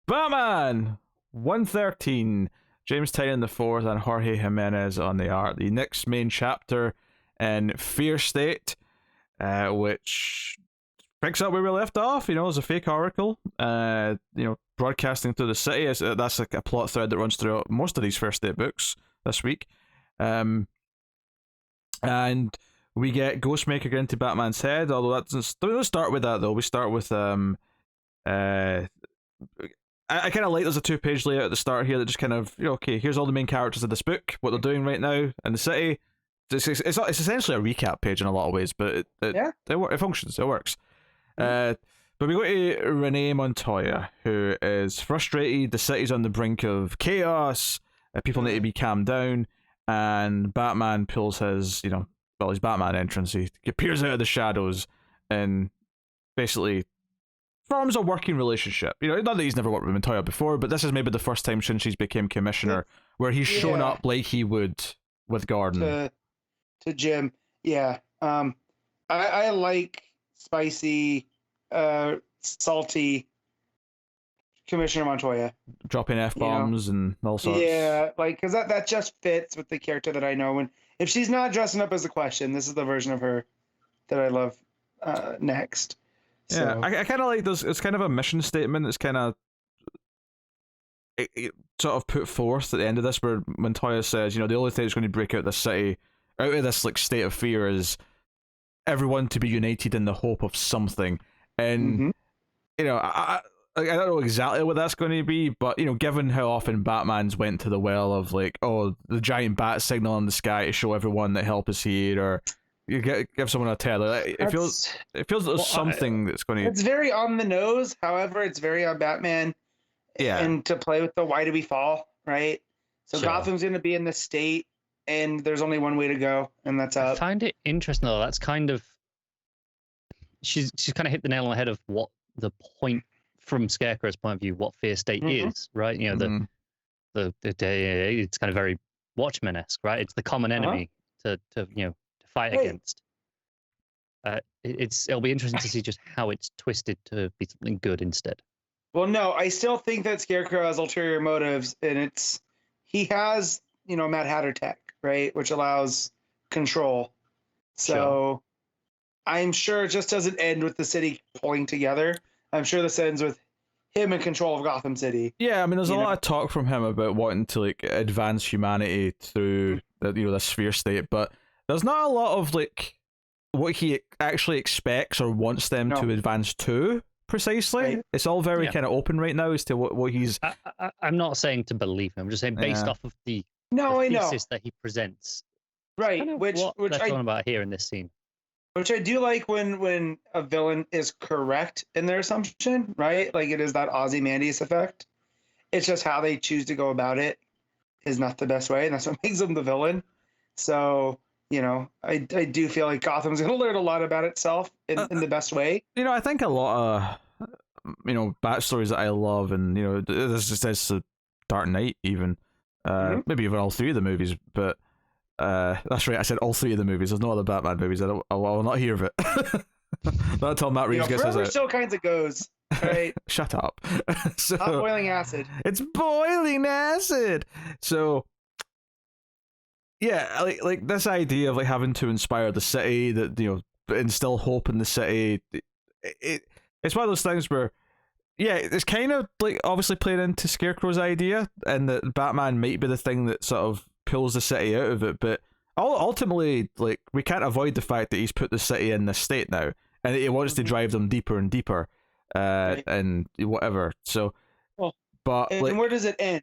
Batman 113. James Tynion the fourth and Jorge Jimenez on the art. The next main chapter in Fear State, which picks up where we left off. As a fake oracle. Broadcasting through the city. That's like a plot thread that runs throughout most of these Fear State books this week. And we get Ghostmaker get into Batman's head. Although that doesn't. Let's start with that though. We start with I kind of like there's a 2-page layout at the start here that just kind of, okay, here's all the main characters of this book, what they're doing right now in the city. It's essentially a recap page in a lot of ways, but it functions, it works. But we go to Renee Montoya, who is frustrated. The city's on the brink of chaos. People need to be calmed down, and Batman pulls his, his Batman entrance. He appears out of the shadows and basically forms a working relationship. Not that he's never worked with Montoya before, but this is maybe the first time since she's became commissioner where he's shown up like he would with Gordon. To Jim. Yeah. I like spicy, salty Commissioner Montoya. Dropping F-bombs and all sorts. Yeah, because that just fits with the character that I know. And if she's not dressing up as a Question, this is the version of her that I love next. Yeah, so. I kind of like this. It's kind of a mission statement. It's kind of sort of put forth at the end of this, where Montoya says, the only thing that's going to break out this city, out of this state of fear, is everyone to be united in the hope of something. And I don't know exactly what that's going to be, but given how often Batman's went to the well of the giant bat signal in the sky to show everyone that help is here, or you give someone a tether. It feels like there's something that's going to. It's very on the nose. However, it's very on Batman. Yeah. And to play with the why do we fall, right? So sure. Gotham's going to be in this state, and there's only one way to go, and that's up. I find it interesting though. That's kind of she's kind of hit the nail on the head of what the point from Scarecrow's point of view, what Fear State is, right? The it's kind of very Watchmen-esque, right? It's the common enemy to fight against. It'll be interesting to see just how it's twisted to be something good instead. Well, no, I still think that Scarecrow has ulterior motives, and he has Mad Hatter tech, right, which allows control. So sure. I'm sure it just doesn't end with the city pulling together. I'm sure this ends with him in control of Gotham City. Yeah, I mean, there's a lot of talk from him about wanting to advance humanity through the Sphere State, but there's not a lot of what he actually expects or wants them to advance to precisely. Right. It's all very kind of open right now as to what he's. I'm not saying to believe him. I'm just saying based off of the thesis that he presents. Right, kind of which they're talking about here in this scene. Which I do like when a villain is correct in their assumption, right? Like it is that Ozymandias effect. It's just how they choose to go about it is not the best way, and that's what makes them the villain. So, I do feel like Gotham's going to learn a lot about itself in the best way. I think a lot of, bat stories that I love, and, this just says Dark Knight even, maybe even all three of the movies, but that's right, I said all three of the movies. There's no other Batman movies. I will not hear of it. Not until Matt Reeves gets his out. Still kinds of goes, right? Shut up. So, hot boiling acid. It's boiling acid. So, yeah, like this idea of having to inspire the city, that instill hope in the city. It's one of those things where, it's kind of obviously playing into Scarecrow's idea, and that Batman might be the thing that sort of pulls the city out of it, but ultimately, we can't avoid the fact that he's put the city in this state now, and he wants to drive them deeper and deeper, and whatever. So, and where does it end?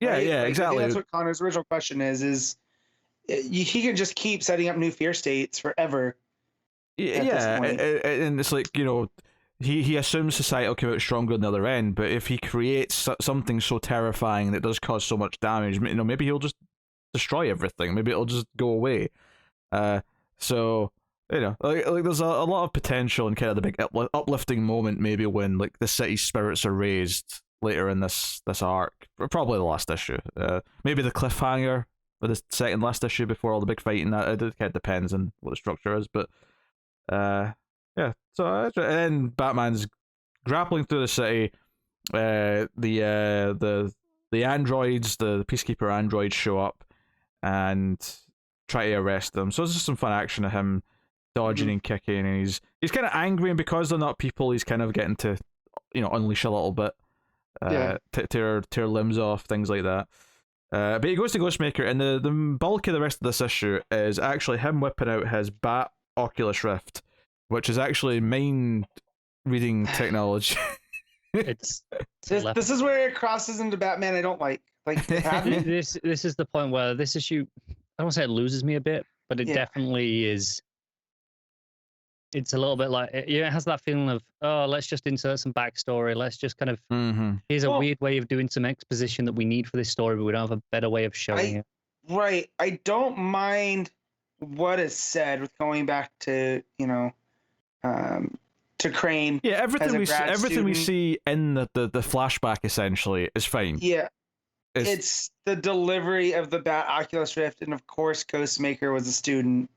Yeah, right? Exactly. That's what Connor's original question is he can just keep setting up new fear states forever. Yeah, and it's he assumes society will come out stronger on the other end, but if he creates something so terrifying that does cause so much damage, maybe he'll just destroy everything. Maybe it'll just go away. So there's a lot of potential and kind of the big uplifting moment, maybe when the city's spirits are raised later in this arc, probably the last issue. Maybe the cliffhanger for the second last issue before all the big fighting. That it kind of depends on what the structure is, but yeah. So and then Batman's grappling through the city, the androids, the peacekeeper androids show up and try to arrest them. So it's just some fun action of him dodging and kicking, and he's kind of angry, and because they're not people, he's kind of getting to, unleash a little bit, tear limbs off, things like that. But he goes to Ghostmaker, and the bulk of the rest of this issue is actually him whipping out his Bat Oculus Rift, which is actually mind reading technology. It's this is where it crosses into Batman. I don't like this is the point where this issue, I don't want to say it loses me a bit, but it definitely is. It's a little bit like, it has that feeling of, oh, let's just insert some backstory. Let's just kind of, here's a weird way of doing some exposition that we need for this story, but we don't have a better way of showing it. Right. I don't mind what is said with going back to, to Crane. Yeah, everything we see in the flashback essentially is fine. Yeah. It's the delivery of the Bat Oculus Rift, and of course Ghostmaker was a student.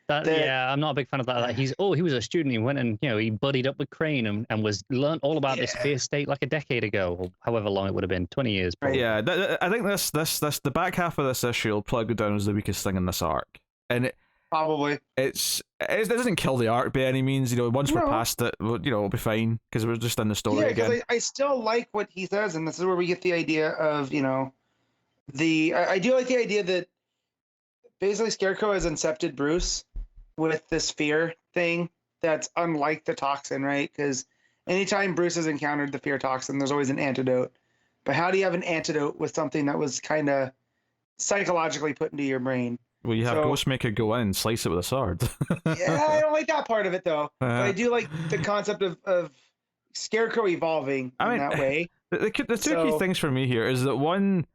I'm not a big fan of that. He was a student. He went and he buddied up with Crane and learned all about this fear state like a decade ago, or however long it would have been, 20 years. Probably. Yeah, I think this the back half of this issue will probably go down as the weakest thing in this arc, and probably it doesn't kill the arc by any means. Once we're past it, it'll be fine because we're just in the story again. I still like what he says, and this is where we get the idea of I do like the idea that basically Scarecrow has incepted Bruce with this fear thing that's unlike the toxin, right? Because anytime Bruce has encountered the fear toxin, there's always an antidote. But how do you have an antidote with something that was kind of psychologically put into your brain? Well, you have Ghostmaker go in and slice it with a sword. Yeah, I don't like that part of it, though. But I do like the concept of Scarecrow evolving in that way. The two key things for me here is that, one,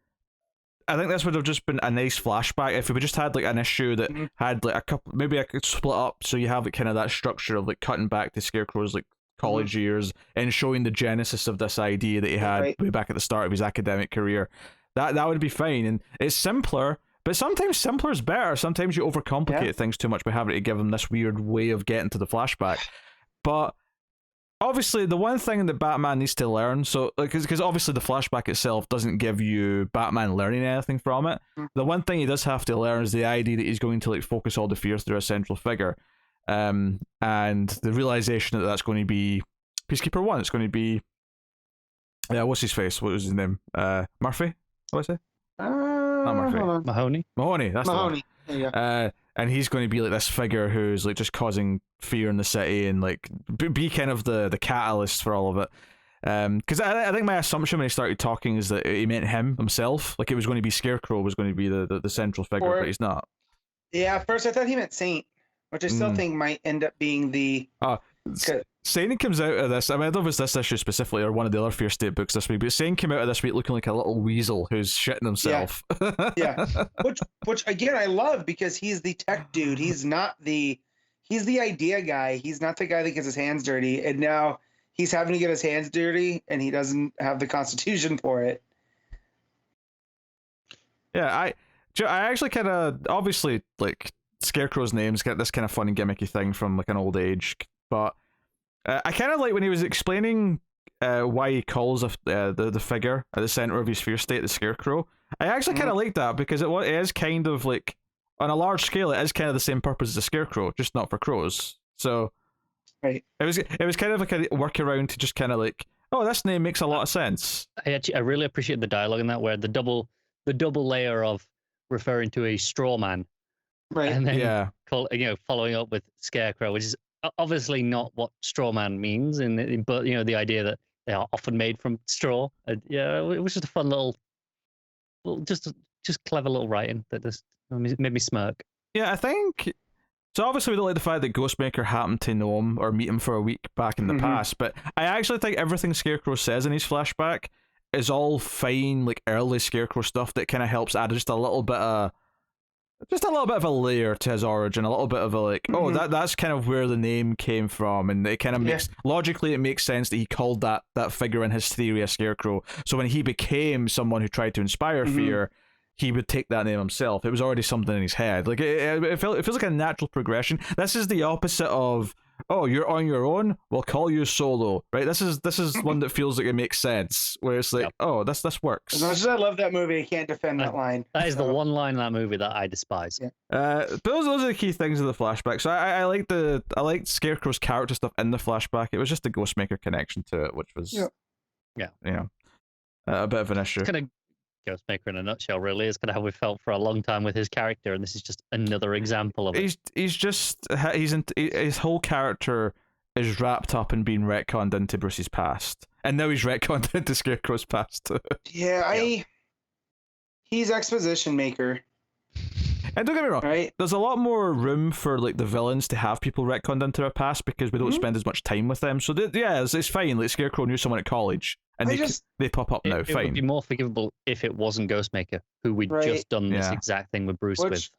I think this would have just been a nice flashback if we just had like an issue that had like a couple, maybe I could split up so you have like kind of that structure of like cutting back to Scarecrow's like college years and showing the genesis of this idea that he had way back at the start of his academic career. That would be fine, and it's simpler, but sometimes simpler is better. Sometimes you overcomplicate things too much by having to give him this weird way of getting to the flashback. But obviously, the one thing that Batman needs to learn, because obviously the flashback itself doesn't give you Batman learning anything from it. The one thing he does have to learn is the idea that he's going to like focus all the fears through a central figure, and the realization that that's going to be Peacekeeper 1. It's going to be what's his face? What was his name? Murphy? What did I say? Not Murphy. Mahoney. That's Mahoney. And he's going to be like this figure who's like just causing fear in the city and like be kind of the catalyst for all of it. Because I think my assumption when he started talking is that he meant himself. Like it was going to be Scarecrow was going to be the central figure, but he's not. Yeah, at first I thought he meant Saint, which I still think might end up being the. Saint comes out of this. I mean, I don't know if it's this issue specifically or one of the other Fear State books this week, but Saint came out of this week looking like a little weasel who's shitting himself. Yeah. Which again I love because he's the tech dude. He's the idea guy. He's not the guy that gets his hands dirty. And now he's having to get his hands dirty, and he doesn't have the constitution for it. Yeah, I actually kind of obviously like Scarecrow's name's got this kind of funny gimmicky thing from like an old age, but. I kind of like when he was explaining why he calls the figure at the center of his fear state the Scarecrow. I actually kind of like that because it is kind of like on a large scale, it is kind of the same purpose as a Scarecrow, just not for crows. So, right, it was kind of like a workaround to just kind of like, oh, this name makes a lot of sense. I really appreciate the dialogue in that, where the double layer of referring to a straw man, right, and then following up with Scarecrow, which is obviously not what straw man means, but the idea that they are often made from straw. It was just a fun little just clever little writing that just made me smirk. Yeah, I think so. Obviously, we don't like the fact that Ghostmaker happened to know him or meet him for a week back in the past, but I actually think everything Scarecrow says in his flashback is all fine, like early Scarecrow stuff that kind of helps add just a little bit of a layer to his origin, a little bit of a like, that's kind of where the name came from, and it kind of makes logically it makes sense that he called that feigure in his theory a Scarecrow. So when he became someone who tried to inspire fear, he would take that name himself. It was already something in his head. Like it feels like a natural progression. This is the opposite of oh, you're on your own, we'll call you Solo, right? This is one that feels like it makes sense, where it's like, oh, this works. As much as I love that movie, I can't defend that line. That is the one line in that movie that I despise. Yeah. But those are the key things of the flashback. So I liked Scarecrow's character stuff in the flashback. It was just the Ghostmaker connection to it, which was a bit of an issue. It's kind of Ghostmaker in a nutshell, really. Is kind of how we felt for a long time with his character, and this is just another example of it. His whole character is wrapped up in being retconned into Bruce's past, and now he's retconned into Scarecrow's past too. He's exposition maker. And don't get me wrong, right? There's a lot more room for like the villains to have people retconned into their past because we don't spend as much time with them. So it's fine. Like Scarecrow knew someone at college, and they pop up now. It fine. would be more forgivable if it wasn't Ghostmaker, who we'd just done this exact thing with Bruce with.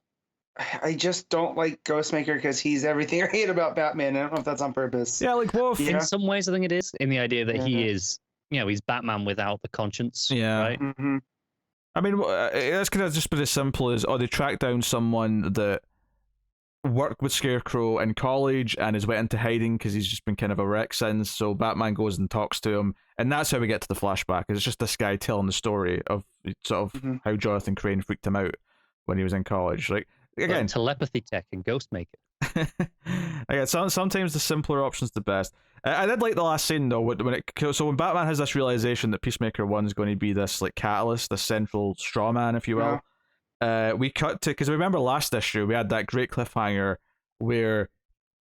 I just don't like Ghostmaker because he's everything I hate about Batman. I don't know if that's on purpose. Yeah, like what? In some ways, I think it is. In the idea that he is, he's Batman without the conscience. Yeah. Right. Mm-hmm. I mean, that's kind of just been as simple as, they track down someone that worked with Scarecrow in college and is went into hiding because he's just been kind of a wreck since, so Batman goes and talks to him, and that's how we get to the flashback. It's just this guy telling the story of sort of how Jonathan Crane freaked him out when he was in college. Like, again, telepathy tech and Ghostmaker. Again, sometimes the simpler option's the best. I did like the last scene though, when Batman has this realization that Peacemaker 1 is going to be this like catalyst, the central straw man, if you will. We cut to, because remember last issue we had that great cliffhanger where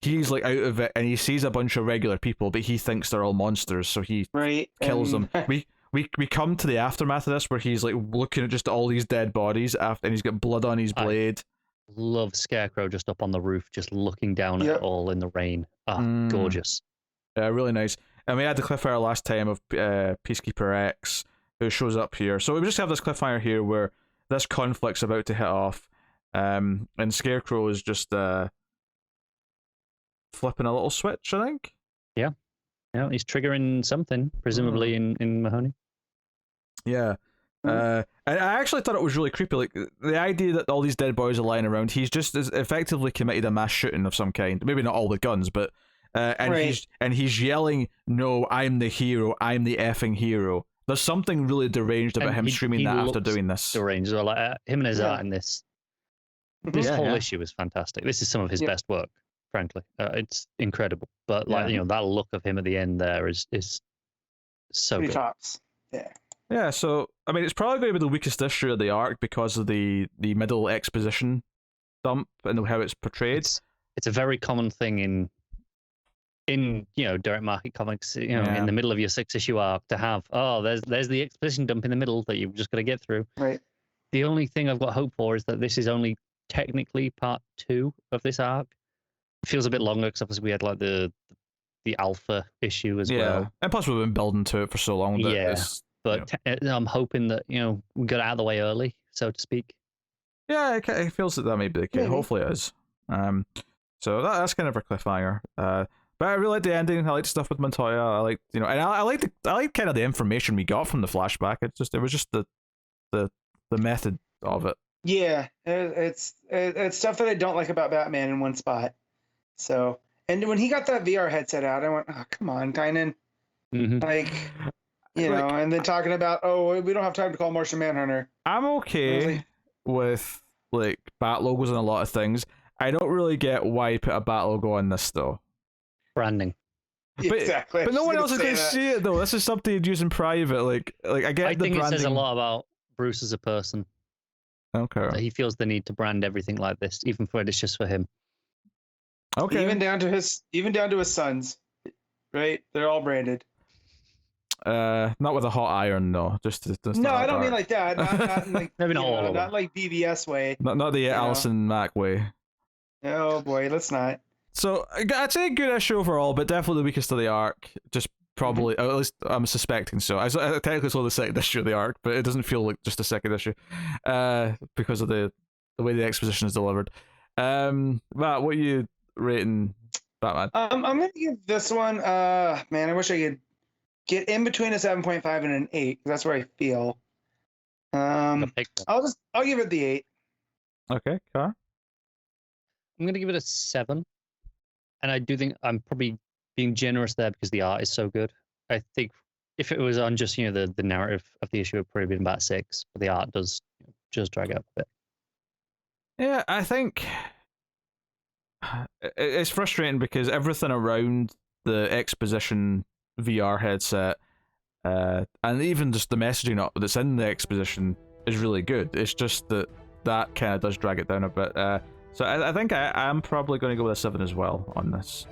he's like out of it and he sees a bunch of regular people, but he thinks they're all monsters, so he kills them. We come to the aftermath of this where he's like looking at just all these dead bodies after, and he's got blood on his blade. Love Scarecrow just up on the roof, just looking down at it all in the rain. Gorgeous. Yeah, really nice. And we had the cliffhanger last time of Peacekeeper X, who shows up here. So we just have this cliffhanger here where this conflict's about to hit off, and Scarecrow is just flipping a little switch, I think. Yeah, he's triggering something, presumably in Mahoney. Yeah. And I actually thought it was really creepy, like the idea that all these dead boys are lying around. He's just effectively committed a mass shooting of some kind. Maybe not all with guns, but he's yelling, "No, I'm the hero! I'm the effing hero!" There's something really deranged about him screaming that after doing this. Deranged, or like him and his art in this. This whole issue is fantastic. This is some of his best work, frankly. It's incredible. But that look of him at the end there is so good. Tops. Yeah, so I mean, it's probably going to be the weakest issue of the arc because of the middle exposition dump and how it's portrayed. It's a very common thing in direct market comics. In the middle of your 6-issue arc to have there's the exposition dump in the middle that you've just got to get through. Right. The only thing I've got hope for is that this is only technically part 2 of this arc. It feels a bit longer because obviously we had like the alpha issue as well. And plus we've been building to it for so long. But I'm hoping that we got out of the way early, so to speak. Yeah, it feels that may be the case. Hopefully it is. So that's kind of a cliffhanger. But I really like the ending. I like the stuff with Montoya. I like and I like kind of the information we got from the flashback. It was just the method of it. Yeah, it's stuff that I don't like about Batman in one spot. So, and when he got that VR headset out, I went, "Oh, come on, Tynan!" Like. And then talking about, we don't have time to call Martian Manhunter. I'm okay with like bat logos on a lot of things. I don't really get why you put a bat logo on this though. Branding. Exactly. But no one else is going to see it though. This is something you'd use in private. Like I get the branding. I think it says a lot about Bruce as a person. Okay. That he feels the need to brand everything like this, even when it's just for him. Okay. Even down to his sons, right? They're all branded. Not with a hot iron, no. Just no, I don't mean like that. Not like maybe not all of them. Not like BBS way. Not the Allison Mack way. Oh boy, let's not. So I'd say a good issue overall, but definitely the weakest of the arc. Just probably, at least I'm suspecting so. I technically saw the second issue of the arc, but it doesn't feel like just a second issue, because of the way the exposition is delivered. Matt, what are you rating Batman? I'm gonna give this one. Man, I wish I could get in between a 7.5 and an 8. That's where I feel. I'll give it the 8. Okay, Car. I'm gonna give it a 7. and I do think I'm probably being generous there because the art is so good. I think if it was on just the narrative of the issue, it would probably been about 6, but the art does just drag it up a bit. Yeah, I think it's frustrating because everything around the exposition VR headset, and even just the messaging that's in the exposition is really good. It's just that kind of does drag it down a bit. So I think I am probably going to go with a 7 as well on this.